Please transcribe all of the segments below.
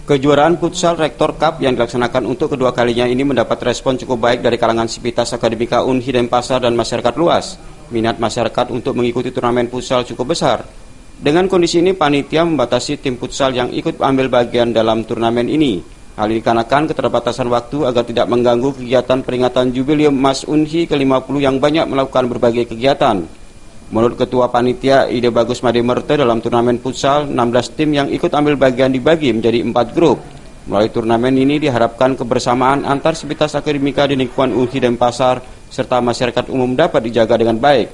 Kejuaraan futsal Rektor Cup yang dilaksanakan untuk kedua kalinya ini mendapat respon cukup baik dari kalangan sivitas akademika Unhi Denpasar dan masyarakat luas. Minat masyarakat untuk mengikuti turnamen futsal cukup besar. Dengan kondisi ini, panitia membatasi tim futsal yang ikut ambil bagian dalam turnamen ini. Hal ini dikarenakan keterbatasan waktu agar tidak mengganggu kegiatan peringatan Jubileum Emas Unhi ke-50 yang banyak melakukan berbagai kegiatan. Menurut Ketua Panitia Ide Bagus Made Merte, dalam turnamen futsal, 16 tim yang ikut ambil bagian dibagi menjadi 4 grup. Melalui turnamen ini diharapkan kebersamaan antar sivitas akademika di lingkungan Unhi Denpasar serta masyarakat umum dapat dijaga dengan baik.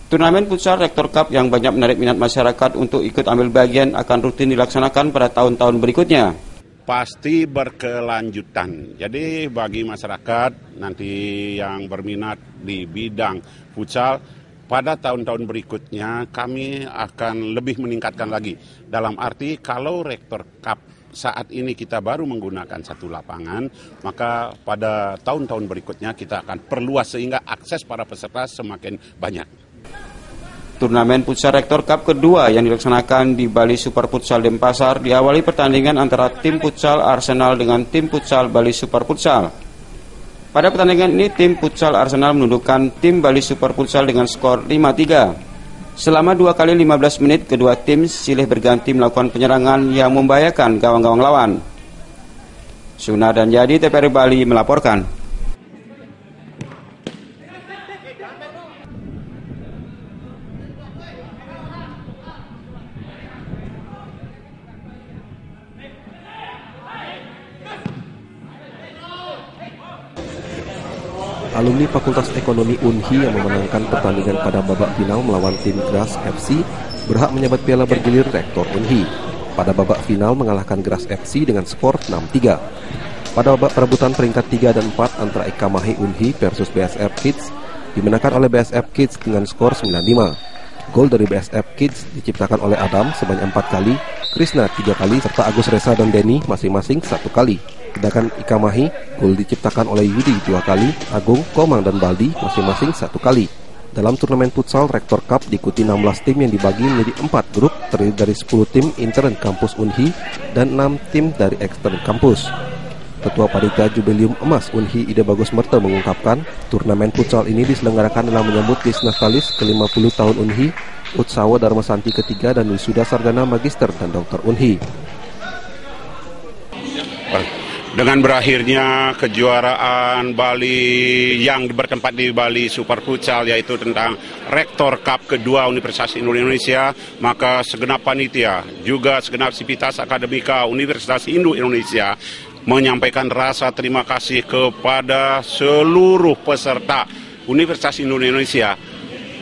Turnamen futsal Rektor Cup yang banyak menarik minat masyarakat untuk ikut ambil bagian akan rutin dilaksanakan pada tahun-tahun berikutnya. Pasti berkelanjutan. Jadi bagi masyarakat nanti yang berminat di bidang futsal, pada tahun-tahun berikutnya kami akan lebih meningkatkan lagi. Dalam arti kalau Rektor Cup saat ini kita baru menggunakan satu lapangan, maka pada tahun-tahun berikutnya kita akan perluas sehingga akses para peserta semakin banyak. Turnamen futsal Rektor Cup kedua yang dilaksanakan di Bali Super Futsal Denpasar diawali pertandingan antara tim futsal Arsenal dengan tim futsal Bali Super Futsal. Pada pertandingan ini, tim futsal Arsenal menundukkan tim Bali Super Futsal dengan skor 5-3. Selama 2 kali 15 menit, kedua tim silih berganti melakukan penyerangan yang membahayakan gawang-gawang lawan. Suna dan Yadi, TVRI Bali melaporkan. Alumni Fakultas Ekonomi Unhi yang memenangkan pertandingan pada babak final melawan tim Gras FC berhak menyabet piala bergilir Rektor Unhi. Pada babak final mengalahkan Gras FC dengan skor 6-3. Pada babak perebutan peringkat 3 dan 4 antara Ikamahi Unhi versus BSF Kids dimenangkan oleh BSF Kids dengan skor 9-5. Gol dari BSF Kids diciptakan oleh Adam sebanyak 4 kali, Krisna 3 kali, serta Agus Resa dan Denny masing-masing 1 kali. Sedangkan Ikamahi, gol diciptakan oleh Yudi 2 kali, Agung, Komang, dan Baldi masing-masing 1 kali. Dalam turnamen futsal Rektor Cup diikuti 16 tim yang dibagi menjadi 4 grup terdiri dari 10 tim intern kampus Unhi dan 6 tim dari ekstern kampus. Ketua Panitia Jubileum Emas Unhi Ide Bagus Merte mengungkapkan, turnamen futsal ini diselenggarakan dalam menyambut Disnatalis ke-50 tahun Unhi, Utsawa Dharma Santi ketiga dan wisuda sarjana magister dan doktor Unhi. Dengan berakhirnya kejuaraan Bali yang bertempat di Bali Super Futsal, yaitu tentang Rektor Cup kedua Universitas Indonesia, maka segenap panitia, juga segenap sivitas akademika Universitas Indonesia menyampaikan rasa terima kasih kepada seluruh peserta Universitas Indonesia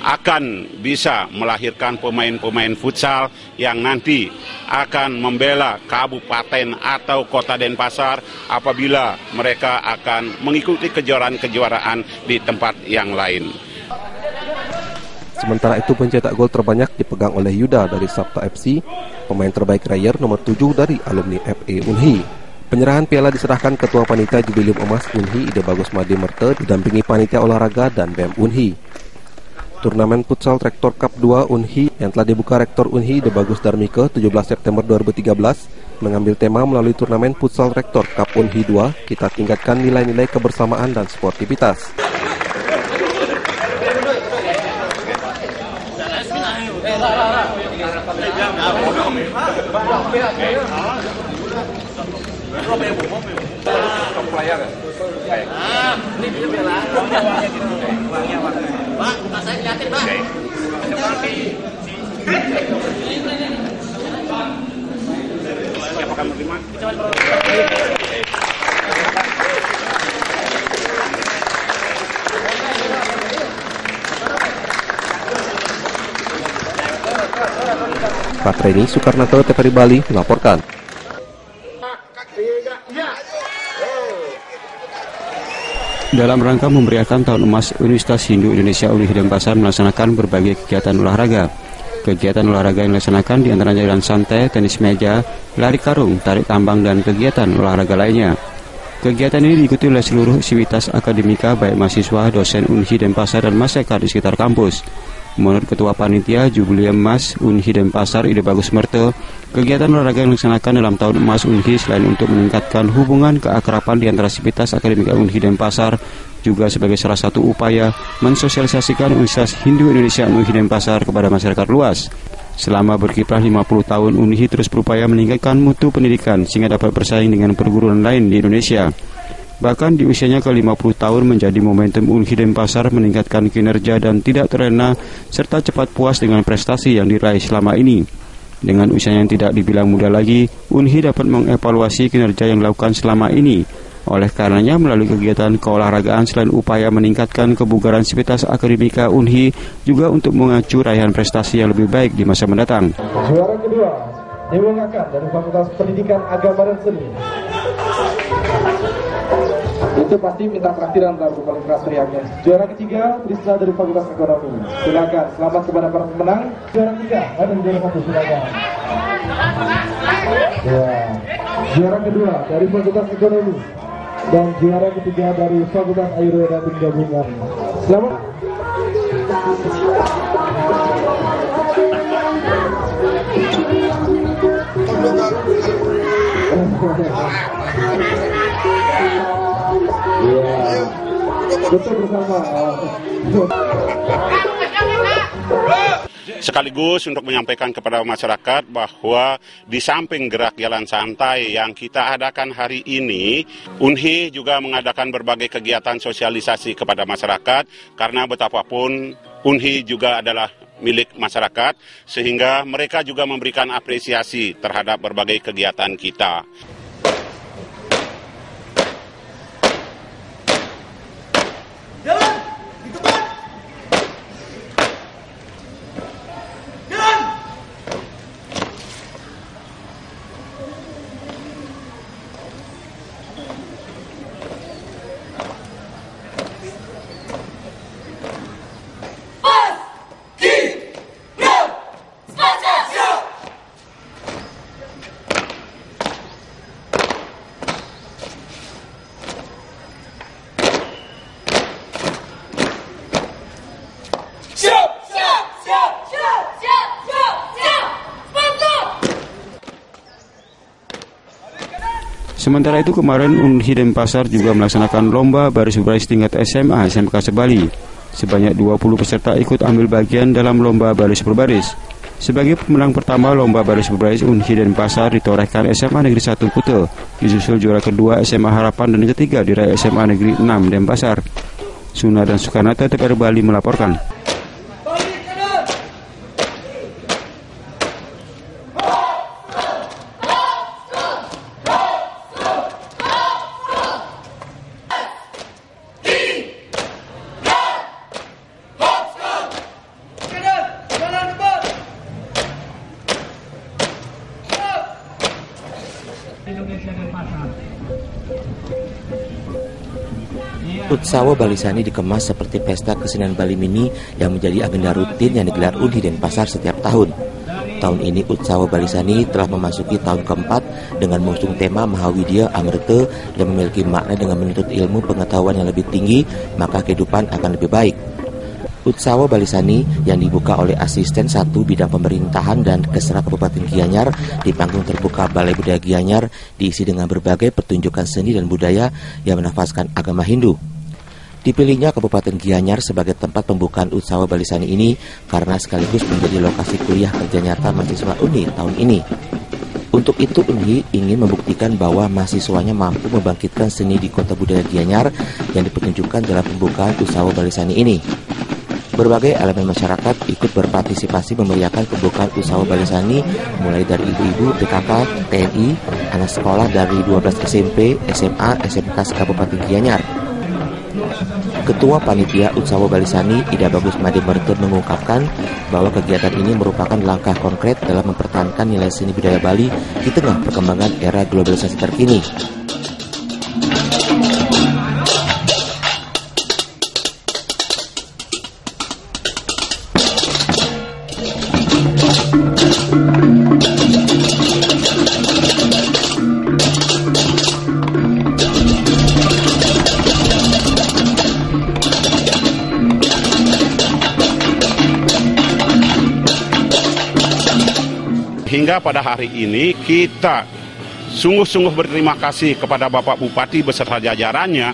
akan bisa melahirkan pemain-pemain futsal yang nanti akan membela kabupaten atau kota Denpasar apabila mereka akan mengikuti kejuaraan-kejuaraan di tempat yang lain. Sementara itu pencetak gol terbanyak dipegang oleh Yuda dari Sabta FC, pemain terbaik Rayer nomor 7 dari alumni FE Unhi. Penyerahan piala diserahkan Ketua Panitia Jubileum Emas Unhi Ide Bagus Made Merte didampingi Panitia Olahraga dan BEM Unhi. Turnamen futsal Rektor Cup 2 Unhi yang telah dibuka Rektor Unhi Ide Bagus Darmike 17 September 2013 mengambil tema melalui turnamen futsal Rektor Cup Unhi 2, kita tingkatkan nilai-nilai kebersamaan dan sportivitas. Pak, saya lihatin, Pak. Siapa akan menerima? Patreni Soekarnato, TVRI Bali melaporkan. Dalam rangka memeriahkan Tahun Emas Universitas Hindu Indonesia Unhi Denpasar melaksanakan berbagai kegiatan olahraga. Kegiatan olahraga yang dilaksanakan diantaranya jalan santai, tenis meja, lari karung, tarik tambang, dan kegiatan olahraga lainnya. Kegiatan ini diikuti oleh seluruh sivitas akademika baik mahasiswa, dosen Unhi Denpasar dan masyarakat di sekitar kampus. Menurut Ketua Panitia Jubilee Emas Unhi Denpasar Ide Bagus Merte, kegiatan olahraga yang dilaksanakan dalam tahun emas Unhi selain untuk meningkatkan hubungan keakraban di antara sivitas akademika Unhi Denpasar, juga sebagai salah satu upaya mensosialisasikan Universitas Hindu Indonesia Unhi Denpasar kepada masyarakat luas. Selama berkiprah 50 tahun, Unhi terus berupaya meningkatkan mutu pendidikan sehingga dapat bersaing dengan perguruan lain di Indonesia. Bahkan di usianya ke-50 tahun menjadi momentum Unhi Denpasar meningkatkan kinerja dan tidak terlena serta cepat puas dengan prestasi yang diraih selama ini. Dengan usia yang tidak dibilang muda lagi, Unhi dapat mengevaluasi kinerja yang dilakukan selama ini. Oleh karenanya, melalui kegiatan keolahragaan selain upaya meningkatkan kebugaran sivitas akademika Unhi, juga untuk mengacu raihan prestasi yang lebih baik di masa mendatang. Juara kedua dimenangkan dari Fakultas Pendidikan Agama dan Seni. Itu pasti minta traktiran dalam paling keras teriaknya. Juara ketiga Trisna dari Fakultas Ekonomi. Silakan, selamat kepada para pemenang. Juara tiga ada juara satu, silakan. Ya. Juara kedua dari Fakultas Ekonomi dan juara ketiga dari Fakultas Ayurveda dan Gabungan. Selamat. Iya, betul bersama. Sekaligus untuk menyampaikan kepada masyarakat bahwa di samping gerak jalan santai yang kita adakan hari ini, Unhi juga mengadakan berbagai kegiatan sosialisasi kepada masyarakat, karena betapapun Unhi juga adalah milik masyarakat, sehingga mereka juga memberikan apresiasi terhadap berbagai kegiatan kita. Sementara itu kemarin Unhi Denpasar juga melaksanakan lomba baris berbaris tingkat SMA SMK Sebali. Sebanyak 20 peserta ikut ambil bagian dalam lomba baris berbaris. Sebagai pemenang pertama lomba baris berbaris Unhi Denpasar ditorehkan SMA Negeri 1 Kute, disusul juara kedua SMA Harapan dan ketiga diraih SMA Negeri 6 Denpasar. Suna dan Sukarnata TPR Bali melaporkan. Utsawa Bali Sani dikemas seperti pesta kesenian Bali Mini yang menjadi agenda rutin yang digelar Unhi Denpasar setiap tahun. Tahun ini Utsawa Bali Sani telah memasuki tahun keempat dengan mengusung tema Mahawidya Amrita yang memiliki makna dengan menuntut ilmu pengetahuan yang lebih tinggi, maka kehidupan akan lebih baik. Utsawa Bali Sani yang dibuka oleh Asisten 1 Bidang Pemerintahan dan Kesra Kabupaten Gianyar di panggung terbuka Balai Budaya Gianyar diisi dengan berbagai pertunjukan seni dan budaya yang menafaskan agama Hindu. Dipilihnya Kabupaten Gianyar sebagai tempat pembukaan Utsawa Bali Sani ini karena sekaligus menjadi lokasi kuliah kerja nyata mahasiswa Unhi tahun ini. Untuk itu Unhi ingin membuktikan bahwa mahasiswanya mampu membangkitkan seni di Kota Budaya Gianyar yang dipertunjukkan dalam pembukaan Utsawa Bali Sani ini. Berbagai elemen masyarakat ikut berpartisipasi memeriahkan pembukaan Utsawa Bali Sani, mulai dari ibu-ibu, PKK, TNI, anak sekolah dari 12 SMP, SMA, SMK Kabupaten Gianyar. Ketua Panitia Utsawa Bali Sani Ida Bagus Made Merte mengungkapkan bahwa kegiatan ini merupakan langkah konkret dalam mempertahankan nilai seni budaya Bali di tengah perkembangan era globalisasi terkini. Sehingga pada hari ini kita sungguh-sungguh berterima kasih kepada Bapak Bupati beserta jajarannya,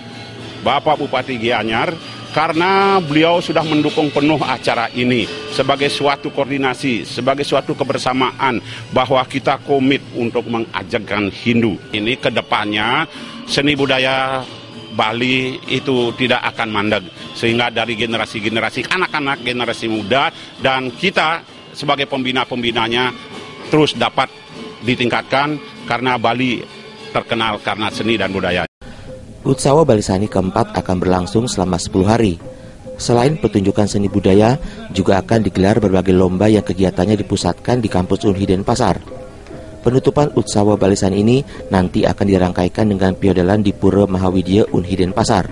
Bapak Bupati Gianyar, karena beliau sudah mendukung penuh acara ini sebagai suatu koordinasi, sebagai suatu kebersamaan bahwa kita komit untuk mengajarkan Hindu. Ini ke depannya seni budaya Bali itu tidak akan mandek, sehingga dari generasi-generasi anak-anak, generasi muda, dan kita sebagai pembina-pembinanya terus dapat ditingkatkan karena Bali terkenal karena seni dan budaya. Utsawa Balisani keempat akan berlangsung selama 10 hari. Selain pertunjukan seni budaya, juga akan digelar berbagai lomba yang kegiatannya dipusatkan di kampus Unhi Denpasar. Penutupan Utsawa Balisan ini nanti akan dirangkaikan dengan piodalan di Pura Mahawidya Unhi Denpasar.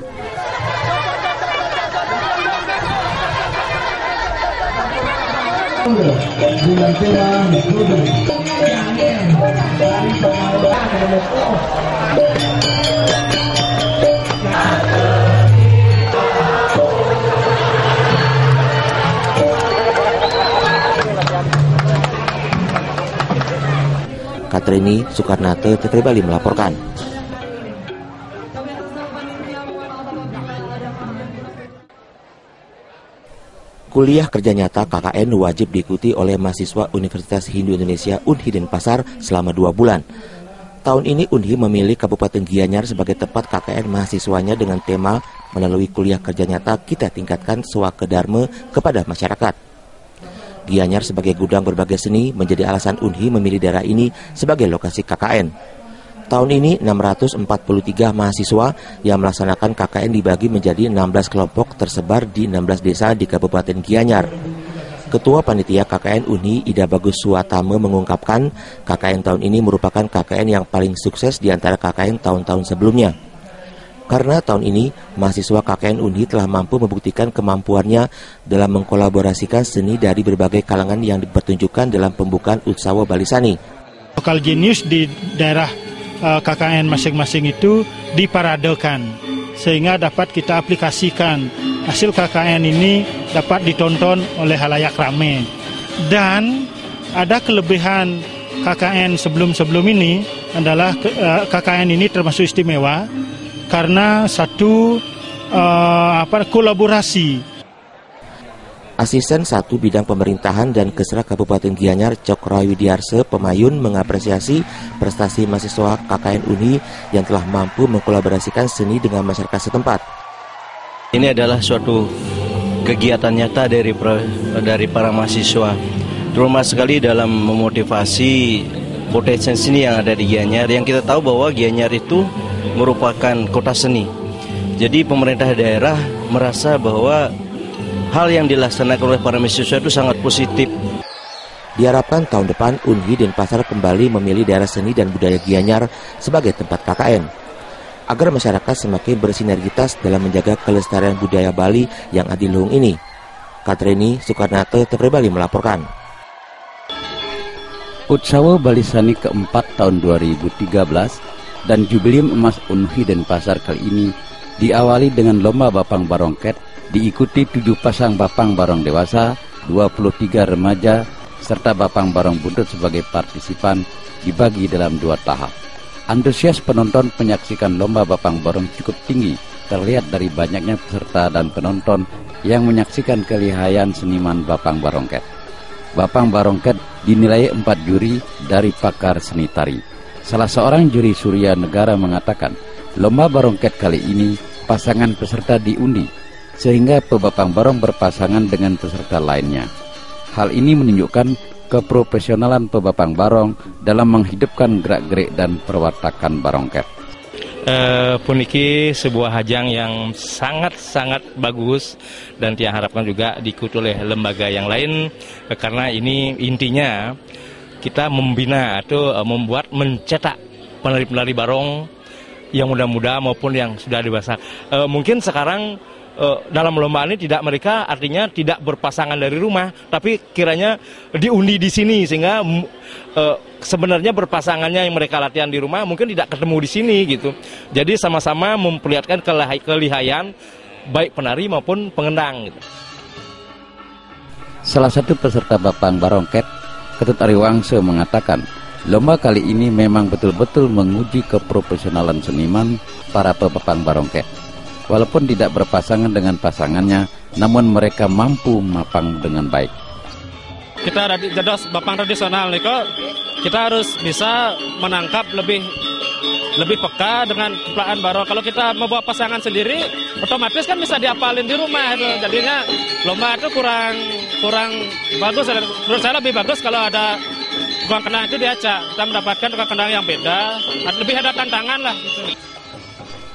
Katrini Soekarnate, TV Bali melaporkan. Kuliah kerja nyata KKN wajib diikuti oleh mahasiswa Universitas Hindu Indonesia Unhi Denpasar selama 2 bulan. Tahun ini Unhi memilih Kabupaten Gianyar sebagai tempat KKN mahasiswanya dengan tema melalui kuliah kerja nyata kita tingkatkan swaka dharma kepada masyarakat. Gianyar sebagai gudang berbagai seni menjadi alasan Unhi memilih daerah ini sebagai lokasi KKN. Tahun ini 643 mahasiswa yang melaksanakan KKN dibagi menjadi 16 kelompok tersebar di 16 desa di Kabupaten Gianyar. Ketua Panitia KKN Unhi Ida Bagus Suatame mengungkapkan KKN tahun ini merupakan KKN yang paling sukses di antara KKN tahun-tahun sebelumnya. Karena tahun ini, mahasiswa KKN Unhi telah mampu membuktikan kemampuannya dalam mengkolaborasikan seni dari berbagai kalangan yang dipertunjukkan dalam pembukaan Utsawa Balisani. Lokal jenius di daerah KKN masing-masing itu diparadekan, sehingga dapat kita aplikasikan. Hasil KKN ini dapat ditonton oleh halayak ramai. Dan ada kelebihan KKN sebelum-sebelum ini adalah KKN ini termasuk istimewa, karena satu kolaborasi. Asisten 1 Bidang Pemerintahan dan Kesra Kabupaten Gianyar Cokro Widiarse Pemayun mengapresiasi prestasi mahasiswa KKN Unhi yang telah mampu mengkolaborasikan seni dengan masyarakat setempat. Ini adalah suatu kegiatan nyata dari para mahasiswa, terutama sekali dalam memotivasi potensi seni yang ada di Gianyar. Yang kita tahu bahwa Gianyar itu merupakan kota seni. Jadi pemerintah daerah merasa bahwa hal yang dilaksanakan oleh para mahasiswa itu sangat positif. Diharapkan tahun depan Unhi Denpasar kembali memilih daerah seni dan budaya Gianyar sebagai tempat KKN, agar masyarakat semakin bersinergitas dalam menjaga kelestarian budaya Bali yang adiluhung ini. Katrini Soekarnate, TV Bali melaporkan. Utsawa Balisani keempat tahun 2013 dan Jubilium Emas Unhi Denpasar kali ini diawali dengan lomba Bapang Barongket, diikuti 7 pasang Bapang Barong dewasa, 23 remaja, serta Bapang Barong buntut sebagai partisipan dibagi dalam 2 tahap. Antusias penonton menyaksikan lomba Bapang Barong cukup tinggi, terlihat dari banyaknya peserta dan penonton yang menyaksikan kelihayan seniman Bapang Barongket. Bapang Barongket dinilai 4 juri dari pakar seni tari. Salah seorang juri Surya Negara mengatakan, lomba Barongket kali ini pasangan peserta diundi, sehingga pebapang barong berpasangan dengan peserta lainnya. Hal ini menunjukkan keprofesionalan pebapang barong dalam menghidupkan gerak-gerik dan perwatakan Barongket. Puniki sebuah ajang yang sangat-sangat bagus dan dia harapkan juga diikuti oleh lembaga yang lain, karena ini intinya kita membina atau mencetak penari-penari barong yang muda-muda maupun yang sudah dewasa. Mungkin sekarang dalam lomba ini mereka artinya tidak berpasangan dari rumah, tapi kiranya diundi di sini, sehingga sebenarnya berpasangannya yang mereka latihan di rumah mungkin tidak ketemu di sini gitu. Jadi sama-sama memperlihatkan kelihayan baik penari maupun pengendang gitu. Salah satu peserta Bapang Barongket, Ketut Ariwangse mengatakan, lomba kali ini memang betul-betul menguji keprofesionalan seniman para pepapang barongket. Walaupun tidak berpasangan dengan pasangannya, namun mereka mampu mapang dengan baik. Kita jados bapang tradisional nih kok, kita harus bisa menangkap lebih peka dengan pelaan baro. Kalau kita membawa pasangan sendiri, otomatis kan bisa diapalin di rumah itu. Jadinya lomba itu kurang bagus. Menurut saya lebih bagus kalau ada tukang kendang itu diacak. Kita mendapatkan tukang kendang yang beda, lebih ada tantangan lah. Gitu.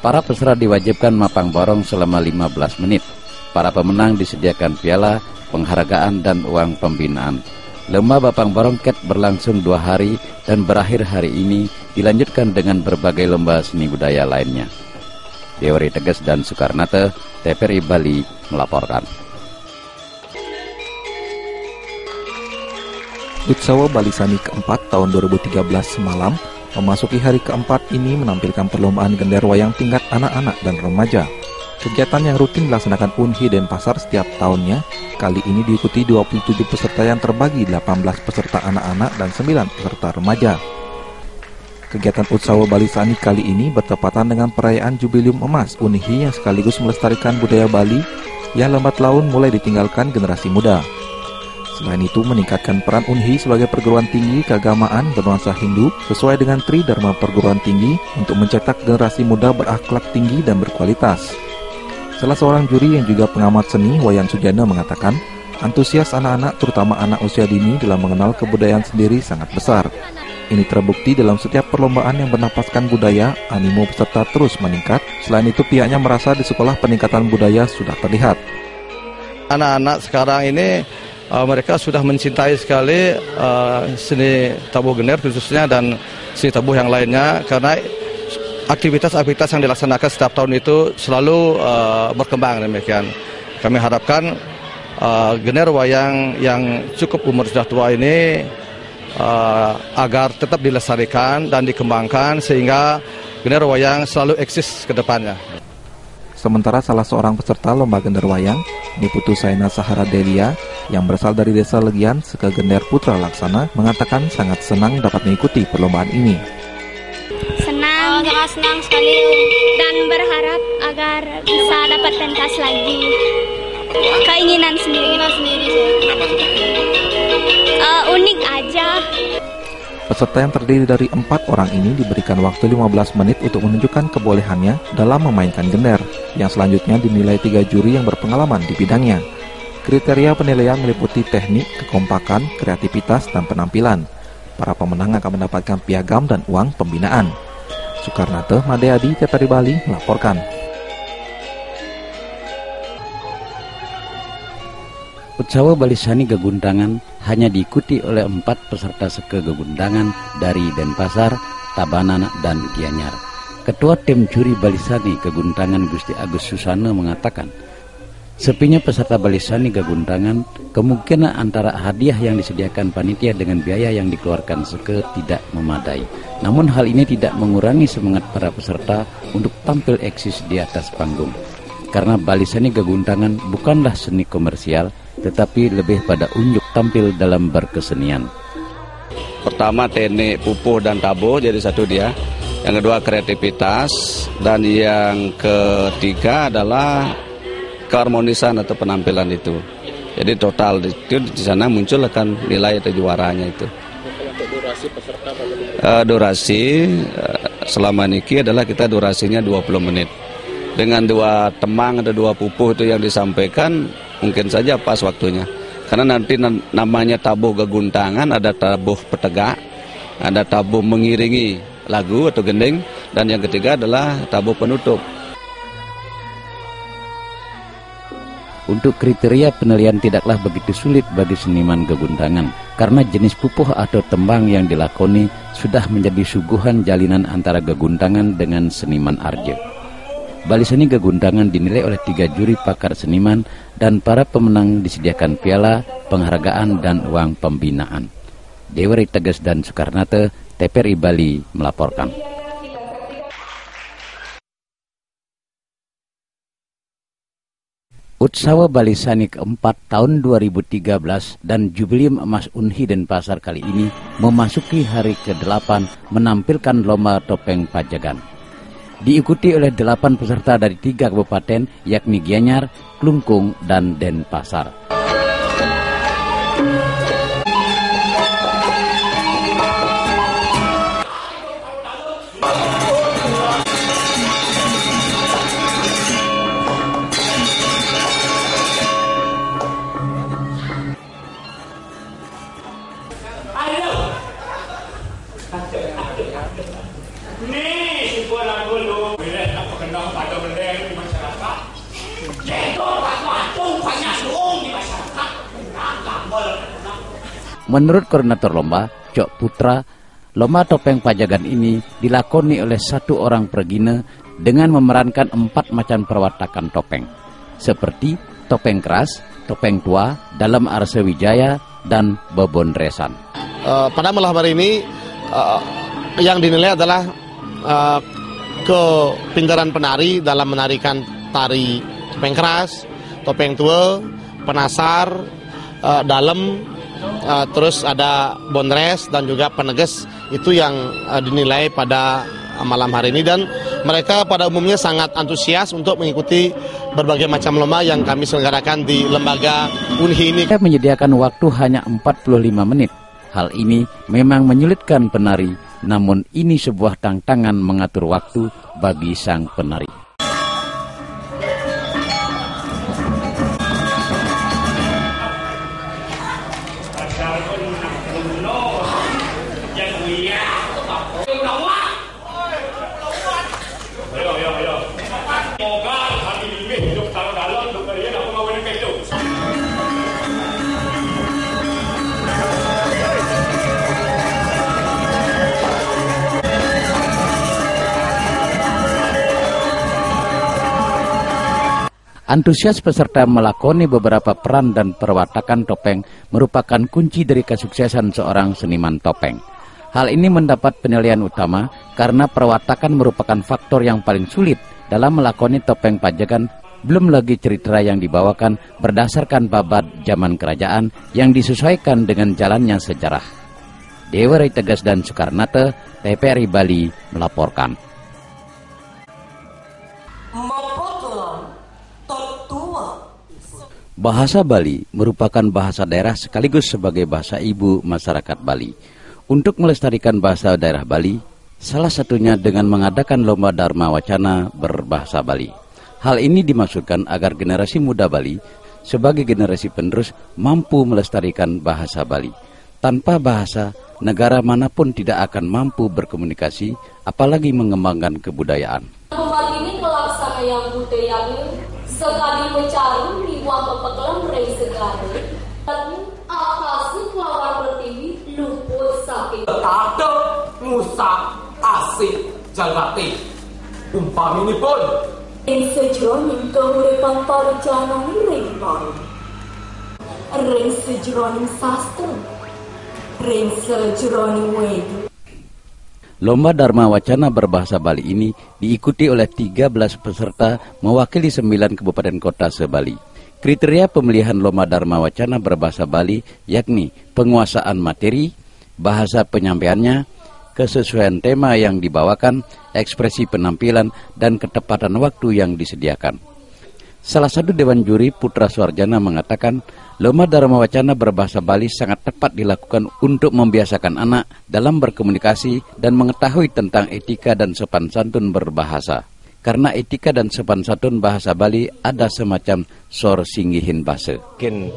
Para peserta diwajibkan mapang borong selama 15 menit. Para pemenang disediakan piala, penghargaan, dan uang pembinaan. Lomba Bapang Barongket berlangsung 2 hari dan berakhir hari ini dilanjutkan dengan berbagai lomba seni budaya lainnya. Dewi Teges dan Soekarnate, TVRI Bali melaporkan. Utsawa Balisani keempat tahun 2013 semalam memasuki hari keempat ini menampilkan perlombaan gender wayang tingkat anak-anak dan remaja. Kegiatan yang rutin dilaksanakan Unhi Denpasar setiap tahunnya, kali ini diikuti 27 peserta yang terbagi 18 peserta anak-anak dan 9 peserta remaja. Kegiatan Utsawa Balisani kali ini bertepatan dengan perayaan Jubileum Emas Unhi yang sekaligus melestarikan budaya Bali yang lambat laun mulai ditinggalkan generasi muda. Selain itu, meningkatkan peran Unhi sebagai perguruan tinggi keagamaan bernuansa Hindu sesuai dengan Tridharma Perguruan Tinggi untuk mencetak generasi muda berakhlak tinggi dan berkualitas. Salah seorang juri yang juga pengamat seni, Wayan Sujana, mengatakan antusias anak-anak, terutama anak usia dini, dalam mengenal kebudayaan sendiri sangat besar. Ini terbukti dalam setiap perlombaan yang bernapaskan budaya, animo peserta terus meningkat. Selain itu, pihaknya merasa di sekolah peningkatan budaya sudah terlihat. Anak-anak sekarang ini mereka sudah mencintai sekali seni tabuh gener khususnya dan seni tabuh yang lainnya, karena aktivitas-aktivitas yang dilaksanakan setiap tahun itu selalu berkembang demikian. Kami harapkan gener wayang yang cukup umur sudah tua ini agar tetap dilestarikan dan dikembangkan sehingga gener wayang selalu eksis ke depannya. Sementara salah seorang peserta lomba gender wayang, Niputu Saina Sahara Delia, yang berasal dari desa Legian, Seke Gender Putra Laksana, mengatakan sangat senang dapat mengikuti perlombaan ini. Sangat senang sekali dan berharap agar bisa dapat pentas lagi. Keinginan sendiri. Unik aja. Peserta yang terdiri dari 4 orang ini diberikan waktu 15 menit untuk menunjukkan kebolehannya dalam memainkan gender, yang selanjutnya dinilai 3 juri yang berpengalaman di bidangnya. Kriteria penilaian meliputi teknik, kekompakan, kreativitas, dan penampilan. Para pemenang akan mendapatkan piagam dan uang pembinaan. Soekarnate, Madeadi, TVRI Bali melaporkan. Utsawa Balisani Gegundangan hanya diikuti oleh 4 peserta Seke Gegundangan dari Denpasar, Tabanan, dan Gianyar. Ketua Tim Juri Balisani Gegundangan Gusti Agus Susana mengatakan, sepinya peserta Balisani Gegundangan kemungkinan antara hadiah yang disediakan panitia dengan biaya yang dikeluarkan Seke tidak memadai. Namun hal ini tidak mengurangi semangat para peserta untuk tampil eksis di atas panggung. Karena Balisani Gegundangan bukanlah seni komersial, tetapi lebih pada unjuk tampil dalam berkesenian. Pertama teknik pupuh dan tabuh jadi satu dia. Yang kedua kreativitas, dan yang ketiga adalah keharmonisan atau penampilan itu. Jadi total itu di sana muncul akan nilai atau juaranya itu. Durasi peserta durasi selama niki adalah kita durasinya 20 menit. Dengan 2 temang atau 2 pupuh itu yang disampaikan mungkin saja pas waktunya. Karena nanti namanya tabuh geguntangan, ada tabuh petegak, ada tabuh mengiringi lagu atau gending, dan yang ketiga adalah tabuh penutup. Untuk kriteria penilaian tidaklah begitu sulit bagi seniman gegundangan, karena jenis pupuh atau tembang yang dilakoni sudah menjadi suguhan jalinan antara gegundangan dengan seniman arje. Balisani Gegundangan dinilai oleh 3 juri pakar seniman dan para pemenang disediakan piala, penghargaan, dan uang pembinaan. Dewi Teges dan Soekarnate, TVRI Bali melaporkan. Utsawa Balisani keempat tahun 2013 dan Jubileum Emas Unhi Denpasar kali ini memasuki hari ke-8 menampilkan lomba topeng Pajagan. Diikuti oleh 8 peserta dari 3 kabupaten yakni Gianyar, Klungkung, dan Denpasar. Menurut koordinator lomba, Cok Putra, lomba topeng Pajagan ini dilakoni oleh 1 orang pergina dengan memerankan 4 macam perwatakan topeng, seperti topeng keras, topeng tua, dalam arsa wijaya, dan bebondresan. Pada malam hari ini, yang dinilai adalah kepintaran penari dalam menarikan tari topeng keras, topeng tua, penasar, dalam, terus ada bondres dan juga peneges. Itu yang dinilai pada malam hari ini, dan mereka pada umumnya sangat antusias untuk mengikuti berbagai macam lomba yang kami selenggarakan di lembaga Unhi ini. Kita menyediakan waktu hanya 45 menit. Hal ini memang menyulitkan penari, namun ini sebuah tantangan mengatur waktu bagi sang penari. Antusias peserta melakoni beberapa peran dan perwatakan topeng merupakan kunci dari kesuksesan seorang seniman topeng. Hal ini mendapat penilaian utama karena perwatakan merupakan faktor yang paling sulit dalam melakoni topeng Pajagan, belum lagi cerita yang dibawakan berdasarkan babat zaman kerajaan yang disesuaikan dengan jalannya sejarah. Dewa Rai Tegas dan Soekarnate, TVRI Bali melaporkan. Bahasa Bali merupakan bahasa daerah sekaligus sebagai bahasa ibu masyarakat Bali. Untuk melestarikan bahasa daerah Bali, salah satunya dengan mengadakan lomba Dharma Wacana berbahasa Bali. Hal ini dimaksudkan agar generasi muda Bali sebagai generasi penerus mampu melestarikan bahasa Bali. Tanpa bahasa, negara manapun tidak akan mampu berkomunikasi, apalagi mengembangkan kebudayaan. Umat ini melaksanakan yang budaya sekali mencari liwah pepekelan rei segala dan akasi lawan pertiwi luput sakit ada ngusak asik jagati umpaminipun yang sejroning keuripan parjana rei baru rei sejroning sastra rei sejroning wedu. Lomba Dharma Wacana berbahasa Bali ini diikuti oleh 13 peserta mewakili 9 kabupaten kota se-Bali. Kriteria pemilihan lomba Dharma Wacana berbahasa Bali yakni penguasaan materi, bahasa penyampaiannya, kesesuaian tema yang dibawakan, ekspresi penampilan, dan ketepatan waktu yang disediakan. Salah satu Dewan Juri, Putra Suarjana, mengatakan lomba Dharma Wacana berbahasa Bali sangat tepat dilakukan untuk membiasakan anak dalam berkomunikasi dan mengetahui tentang etika dan sopan santun berbahasa. Karena etika dan sopan santun bahasa Bali ada semacam sor singgihin basa. Mungkin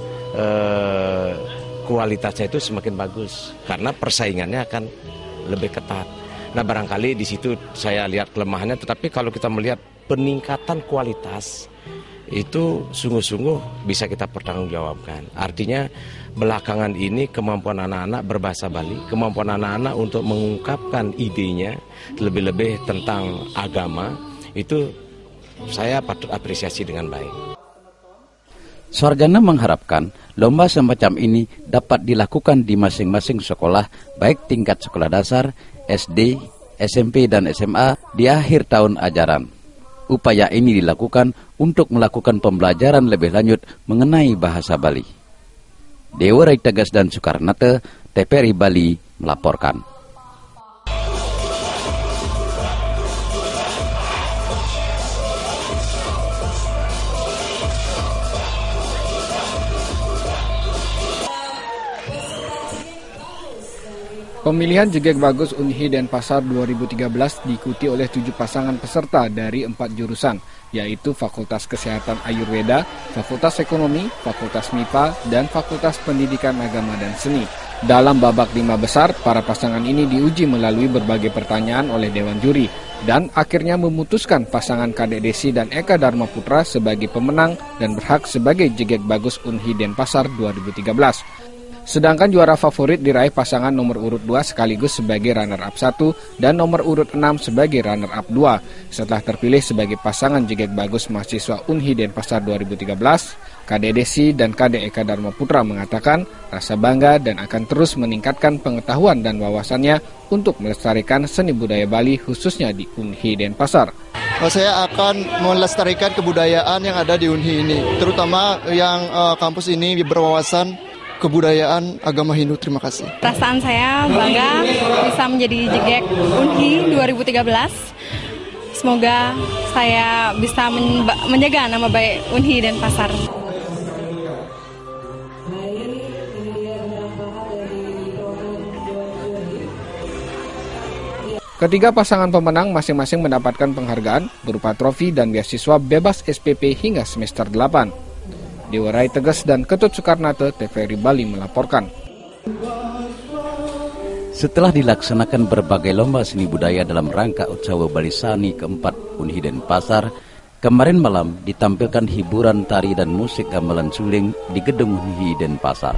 kualitasnya itu semakin bagus karena persaingannya akan lebih ketat. Nah, barangkali di situ saya lihat kelemahannya, tetapi kalau kita melihat peningkatan kualitas itu sungguh-sungguh bisa kita pertanggungjawabkan. Artinya belakangan ini kemampuan anak-anak berbahasa Bali, kemampuan anak-anak untuk mengungkapkan idenya lebih-lebih tentang agama, itu saya patut apresiasi dengan baik. Suarjana mengharapkan lomba semacam ini dapat dilakukan di masing-masing sekolah, baik tingkat sekolah dasar, SD, SMP, dan SMA di akhir tahun ajaran. Upaya ini dilakukan untuk melakukan pembelajaran lebih lanjut mengenai bahasa Bali. Dewa Rai Tegas dan Soekarnate, TVRI Bali melaporkan. Pemilihan Jegek Bagus Unhi Denpasar 2013 diikuti oleh 7 pasangan peserta dari 4 jurusan, yaitu Fakultas Kesehatan Ayurveda, Fakultas Ekonomi, Fakultas MIPA, dan Fakultas Pendidikan Agama dan Seni. Dalam babak 5 besar, para pasangan ini diuji melalui berbagai pertanyaan oleh Dewan Juri, dan akhirnya memutuskan pasangan Kadek Desi dan Eka Dharma Putra sebagai pemenang dan berhak sebagai Jegek Bagus Unhi Denpasar 2013. Sedangkan juara favorit diraih pasangan nomor urut 2 sekaligus sebagai runner-up 1 dan nomor urut 6 sebagai runner-up 2. Setelah terpilih sebagai pasangan Jegek Bagus Mahasiswa Unhi Denpasar 2013, Kadek Desi dan Kadek Eka Dharma Putra mengatakan rasa bangga dan akan terus meningkatkan pengetahuan dan wawasannya untuk melestarikan seni budaya Bali khususnya di Unhi Denpasar. Saya akan melestarikan kebudayaan yang ada di Unhi ini, terutama yang kampus ini berwawasan kebudayaan agama Hindu. Terima kasih. Perasaan saya bangga bisa menjadi Jegek Unhi 2013. Semoga saya bisa menjaga nama baik Unhi Denpasar. Ketiga pasangan pemenang masing-masing mendapatkan penghargaan berupa trofi dan beasiswa bebas SPP hingga semester 8. Dewa Rai Tegas dan Ketut Soekarnate, TVRI Bali melaporkan. Setelah dilaksanakan berbagai lomba seni budaya dalam rangka Utsawa Balisani keempat Unhi Denpasar, kemarin malam ditampilkan hiburan tari dan musik gamelan suling di Gedung Unhi Denpasar.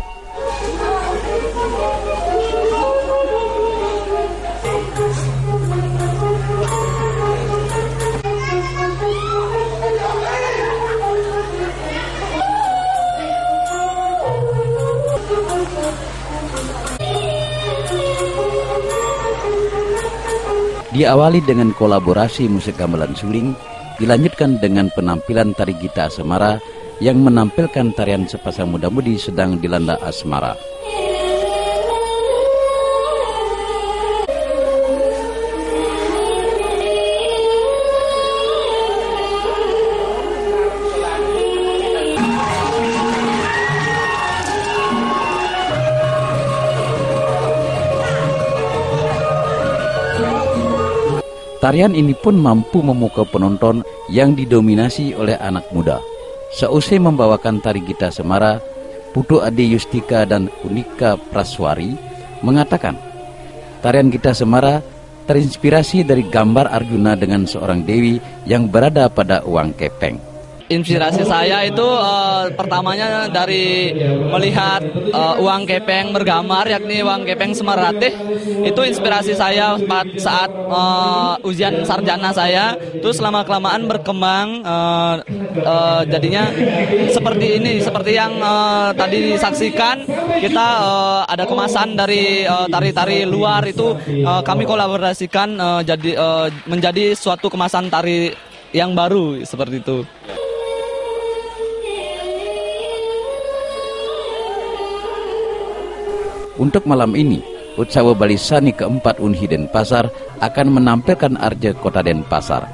Diawali dengan kolaborasi musik gamelan suling, dilanjutkan dengan penampilan tari Gita Asmara yang menampilkan tarian sepasang muda-mudi sedang dilanda asmara. Tarian ini pun mampu memukau penonton yang didominasi oleh anak muda. Seusai membawakan tari Gita Semara, Putu Ade Yustika dan Unika Praswari mengatakan, tarian Gita Semara terinspirasi dari gambar Arjuna dengan seorang dewi yang berada pada uang kepeng. Inspirasi saya itu pertamanya dari melihat uang kepeng bergambar, yakni uang kepeng Semeratih. Itu inspirasi saya saat ujian sarjana saya. Terus lama-kelamaan berkembang, jadinya seperti ini, seperti yang tadi disaksikan. Kita ada kemasan dari tari-tari luar itu kami kolaborasikan menjadi suatu kemasan tari yang baru seperti itu. Untuk malam ini, Utsawa Balisani keempat Unhi Denpasar akan menampilkan Arja Kota Denpasar.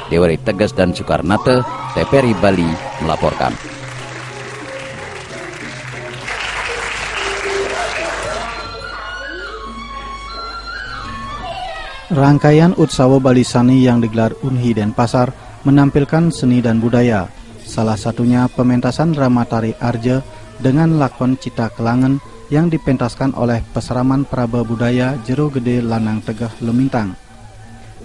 Dewa Rai Tegas dan Soekarnate, TVRI Bali melaporkan. Rangkaian Utsawa Balisani yang digelar Unhi Denpasar menampilkan seni dan budaya. Salah satunya pementasan drama tari Arja dengan lakon Cita Kelangen yang dipentaskan oleh Peseraman Praba Budaya Jero Gede Lanang Tegah Lumintang.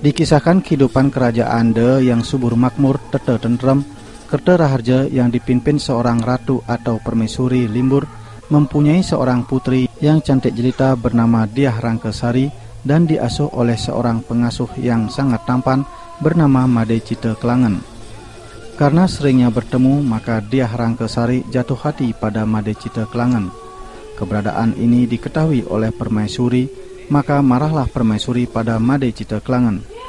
Dikisahkan kehidupan kerajaan De yang subur makmur, tete tentrem, Kerta Raharja yang dipimpin seorang ratu atau permaisuri Limbur mempunyai seorang putri yang cantik jelita bernama Diah Rangkasari dan diasuh oleh seorang pengasuh yang sangat tampan bernama Made Cita Kelangen. Karena seringnya bertemu, maka Diah Rangkesari jatuh hati pada Made Cita Kelangan. Keberadaan ini diketahui oleh Permaisuri, maka marahlah Permaisuri pada Made Cita Kelangan.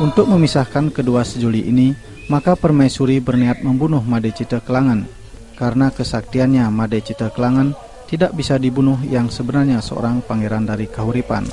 Untuk memisahkan kedua sejoli ini, maka Permaisuri berniat membunuh Made Cita Kelangan. Karena kesaktiannya, Made Cita Kelangan tidak bisa dibunuh yang sebenarnya seorang pangeran dari Kahuripan.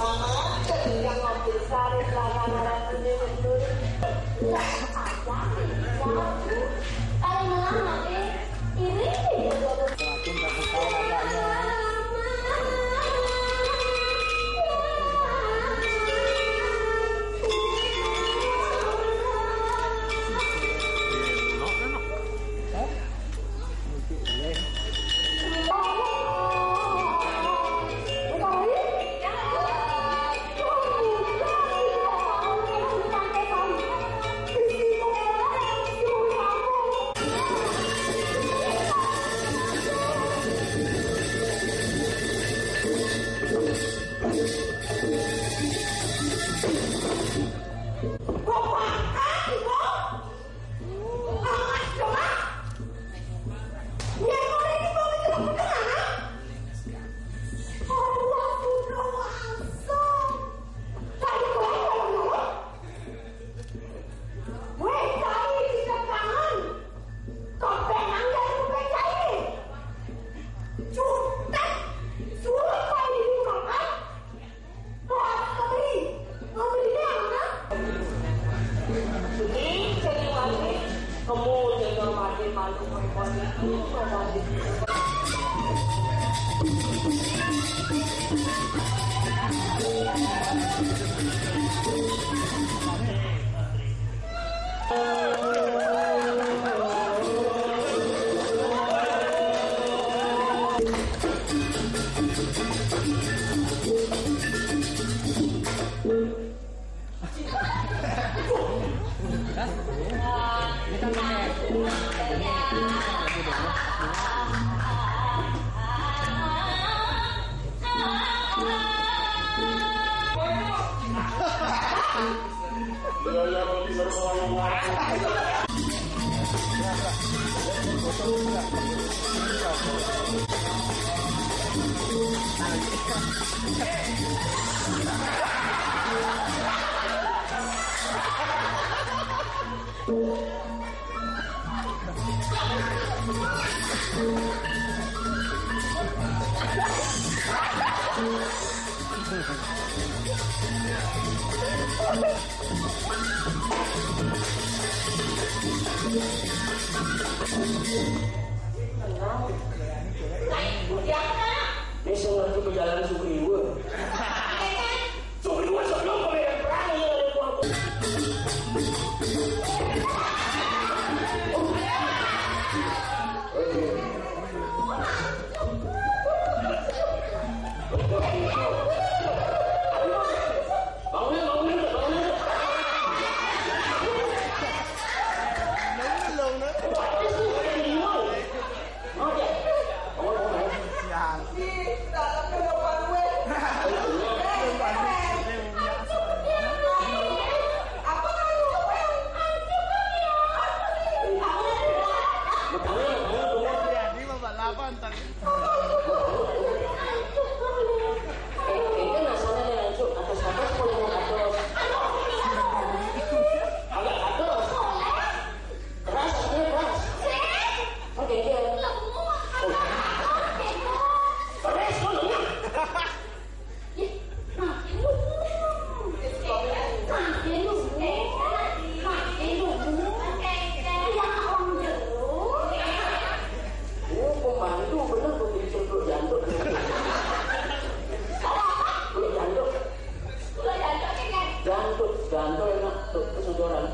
Sudanto enak tuh kesudoran.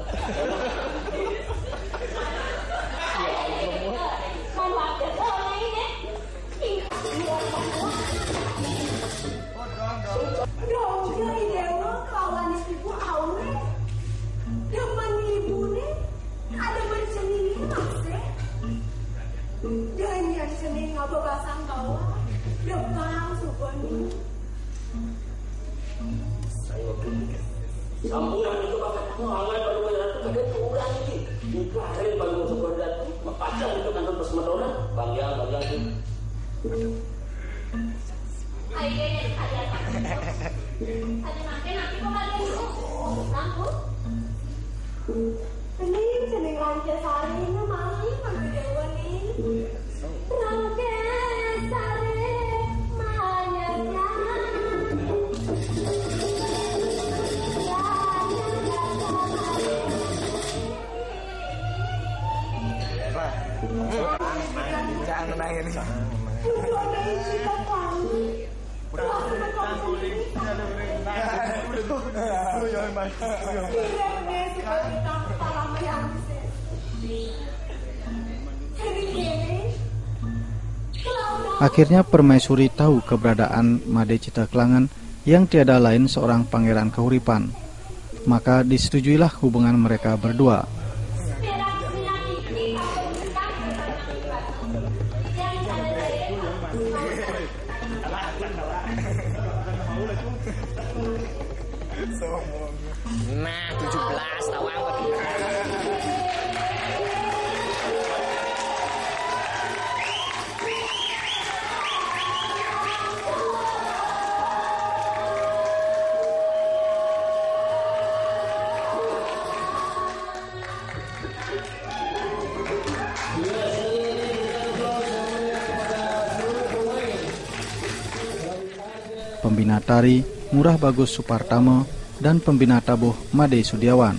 Sambulan itu pakai hangat baru itu kadang kurang ini. Dikarin baru masuk badan macam itu kan terus menoreh bagian itu. Ayo ada nanti kok kalian lampu. Ini seneng lancar sari ini mami panggil dewa nih. Rangke sari manyanya. Jangan nangis. Akhirnya permaisuri tahu keberadaan Made Cita Kelangan yang tiada lain seorang pangeran keuripan. Maka disetujuilah hubungan mereka berdua. Nah, 17 tawang. Pembina tari Murah Bagus Supartama dan pembina tabuh Made Sudiawan.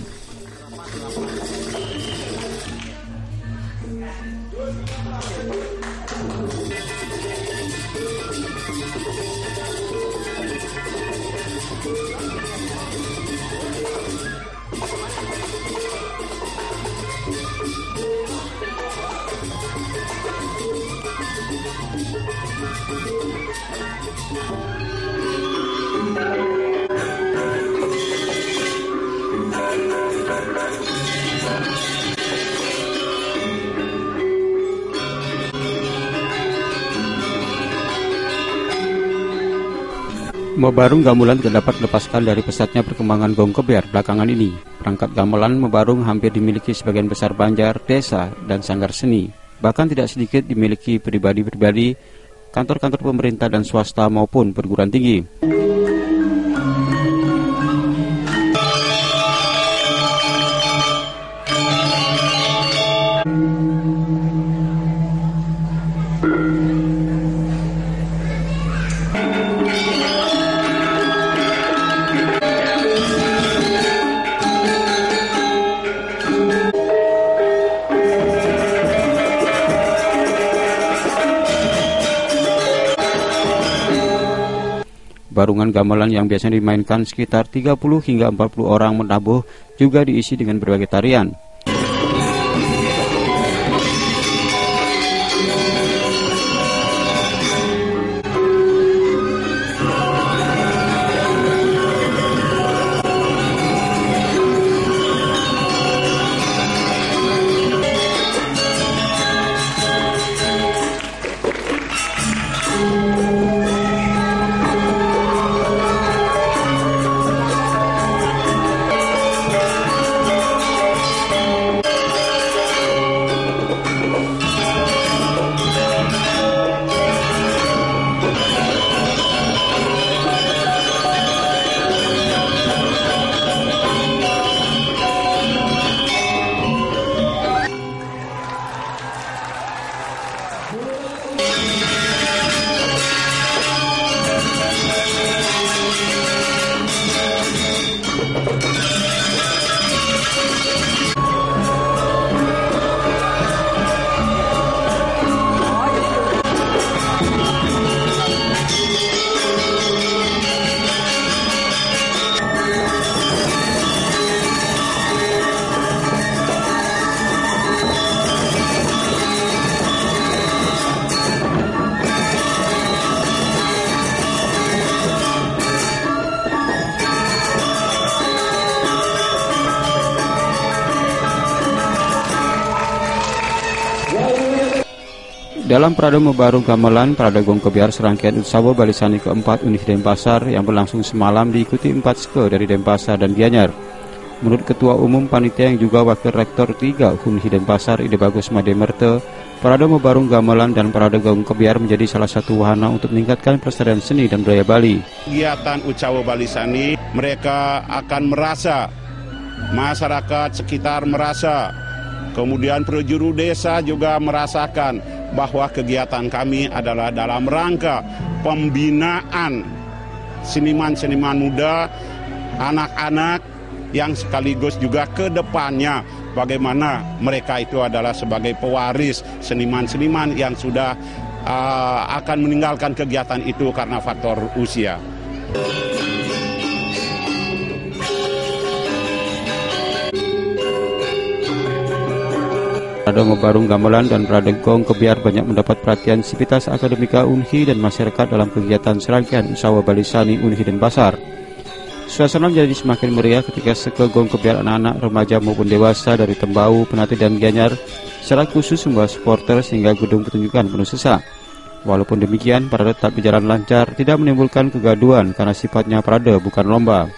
Mebarung gamelan tidak dapat lepaskan dari pesatnya perkembangan gong keber belakangan ini. Perangkat gamelan mebarung hampir dimiliki sebagian besar banjar, desa, dan sanggar seni. Bahkan tidak sedikit dimiliki pribadi-pribadi, kantor-kantor pemerintah dan swasta maupun perguruan tinggi. Barungan gamelan yang biasanya dimainkan sekitar 30 hingga 40 orang menabuh juga diisi dengan berbagai tarian. Dalam Parade Mebarung Gamelan, Parade Gong Kebiar serangkaian Utsawa Balisani keempat Unhi Denpasar yang berlangsung semalam diikuti 4 ske dari Denpasar dan Gianyar. Menurut Ketua Umum Panitia yang juga Wakil Rektor 3 Unhi Denpasar Ide Bagus Made Merte, Parade Mebarung Gamelan dan Parade Gong Kebiar menjadi salah satu wahana untuk meningkatkan pelestarian seni dan budaya Bali. Kegiatan Utsawa Balisani, mereka akan merasa, masyarakat sekitar merasa, kemudian penjuru desa juga merasakan bahwa kegiatan kami adalah dalam rangka pembinaan seniman-seniman muda, anak-anak yang sekaligus juga ke depannya bagaimana mereka itu adalah sebagai pewaris seniman-seniman yang sudah akan meninggalkan kegiatan itu karena faktor usia. Parade Mebarung Gamelan dan Parade Gong Kebiar banyak mendapat perhatian Sivitas Akademika Unhi dan masyarakat dalam kegiatan serangkaian Utsawa Balisani Unhi Denpasar. Suasana menjadi semakin meriah ketika seke Gong Kebiar anak-anak, remaja maupun dewasa dari Tembau, Penati dan Gianyar secara khusus membawa supporter sehingga gedung pertunjukan penuh sesak. Walaupun demikian, parade tetap berjalan lancar, tidak menimbulkan kegaduhan karena sifatnya parade bukan lomba.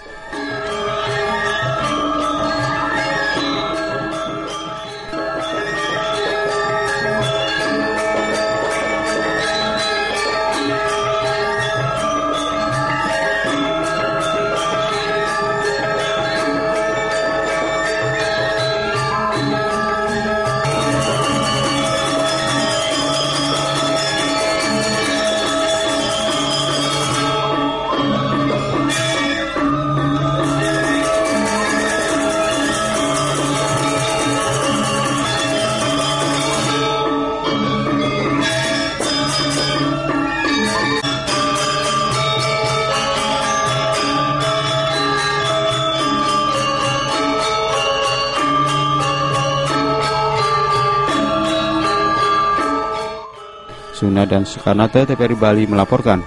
Suna dan Sukarnata, TVRI Bali melaporkan.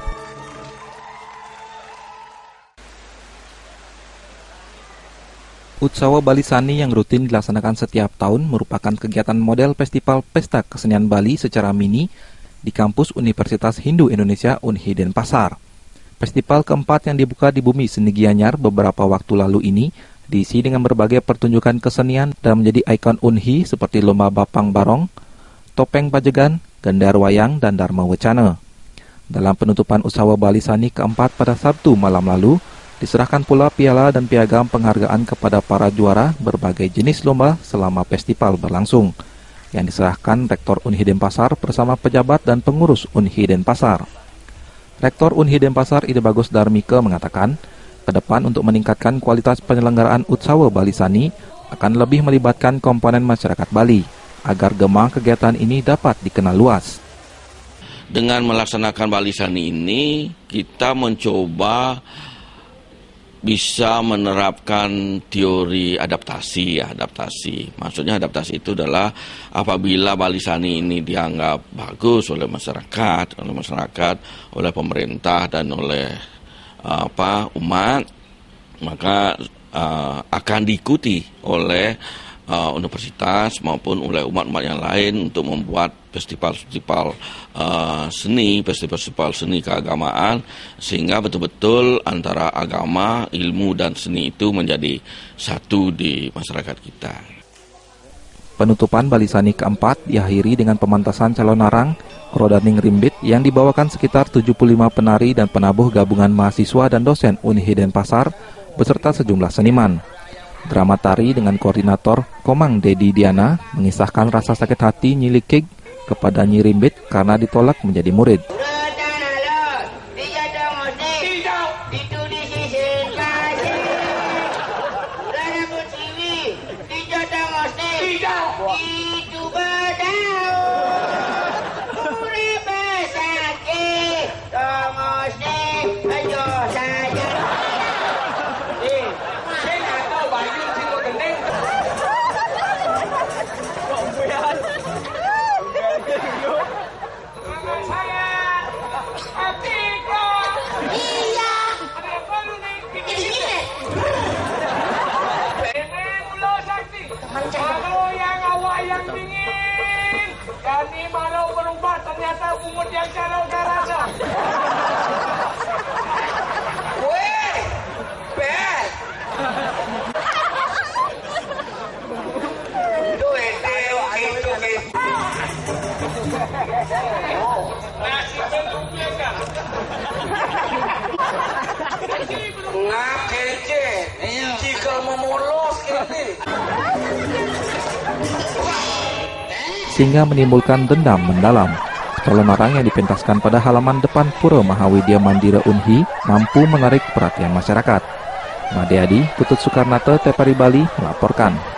Utsawa Balisani yang rutin dilaksanakan setiap tahun merupakan kegiatan model festival pesta kesenian Bali secara mini di kampus Universitas Hindu Indonesia Unhi Denpasar. Festival keempat yang dibuka di Bumi Seni Gianyar beberapa waktu lalu ini diisi dengan berbagai pertunjukan kesenian dan menjadi ikon Unhi seperti lomba bapang barong, topeng pajegan, gendar wayang, dan dharma wacana. Dalam penutupan Utsawa Balisani keempat pada Sabtu malam lalu, diserahkan pula piala dan piagam penghargaan kepada para juara berbagai jenis lomba selama festival berlangsung, yang diserahkan Rektor Unhi Denpasar bersama pejabat dan pengurus Unhi Denpasar. Rektor Unhi Denpasar Ide Bagus Darmike mengatakan, ke depan untuk meningkatkan kualitas penyelenggaraan Utsawa Balisani akan lebih melibatkan komponen masyarakat Bali, agar gema kegiatan ini dapat dikenal luas. Dengan melaksanakan Balisani ini, kita mencoba bisa menerapkan teori adaptasi. Maksudnya adaptasi itu adalah apabila Balisani ini dianggap bagus oleh masyarakat, oleh pemerintah dan oleh umat, maka akan diikuti oleh universitas maupun oleh umat-umat yang lain untuk membuat festival-festival seni keagamaan, sehingga betul-betul antara agama, ilmu dan seni itu menjadi satu di masyarakat kita. Penutupan Balisani keempat diakhiri dengan pemantasan calon narang Rodaning Rimbit yang dibawakan sekitar 75 penari dan penabuh gabungan mahasiswa dan dosen Unhi Denpasar beserta sejumlah seniman. Drama tari dengan koordinator Komang Dedi Diana mengisahkan rasa sakit hati Nyi Likig kepada Nyi Rimbit karena ditolak menjadi murid. sehingga menimbulkan dendam mendalam. Pelomarang yang dipentaskan pada halaman depan Pura Mahawidya Mandira Unhi mampu menarik perhatian masyarakat. Made Adi, Putut Soekarnate, Tepari Bali melaporkan.